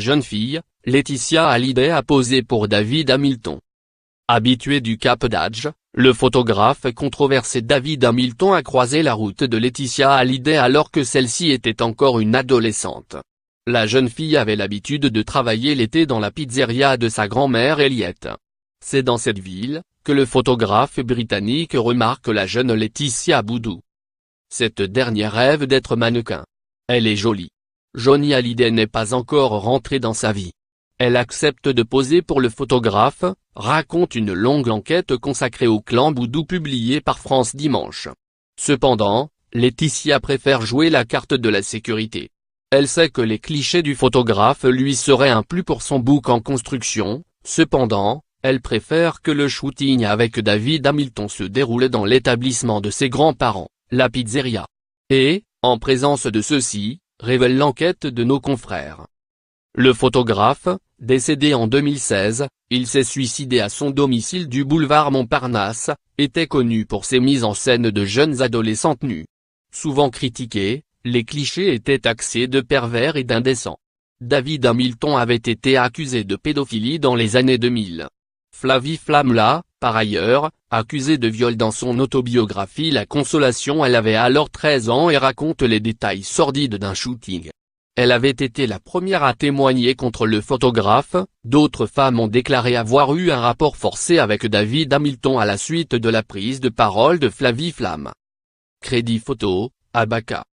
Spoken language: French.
jeune fille, Laetitia Hallyday a posé pour David Hamilton. Habitué du Cap d'Agde, le photographe controversé David Hamilton a croisé la route de Laetitia Hallyday alors que celle-ci était encore une adolescente. La jeune fille avait l'habitude de travailler l'été dans la pizzeria de sa grand-mère Elliott. C'est dans cette ville que le photographe britannique remarque la jeune Laetitia Boudou. Cette dernière rêve d'être mannequin. Elle est jolie. Johnny Hallyday n'est pas encore rentrée dans sa vie. Elle accepte de poser pour le photographe, raconte une longue enquête consacrée au clan Boudou publiée par France Dimanche. Cependant, Laetitia préfère jouer la carte de la sécurité. Elle sait que les clichés du photographe lui seraient un plus pour son book en construction, cependant, elle préfère que le shooting avec David Hamilton se déroule dans l'établissement de ses grands-parents, la pizzeria. Et, en présence de ceux-ci, révèle l'enquête de nos confrères. Le photographe, décédé en 2016, il s'est suicidé à son domicile du boulevard Montparnasse, était connu pour ses mises en scène de jeunes adolescentes nues. Souvent critiqués, les clichés étaient taxés de pervers et d'indécents. David Hamilton avait été accusé de pédophilie dans les années 2000. Flavie Flamme l'a, par ailleurs, accusé de viol dans son autobiographie La Consolation. Elle avait alors 13 ans et raconte les détails sordides d'un shooting. Elle avait été la première à témoigner contre le photographe, d'autres femmes ont déclaré avoir eu un rapport forcé avec David Hamilton à la suite de la prise de parole de Flavie Flamme. Crédit photo, Abaka.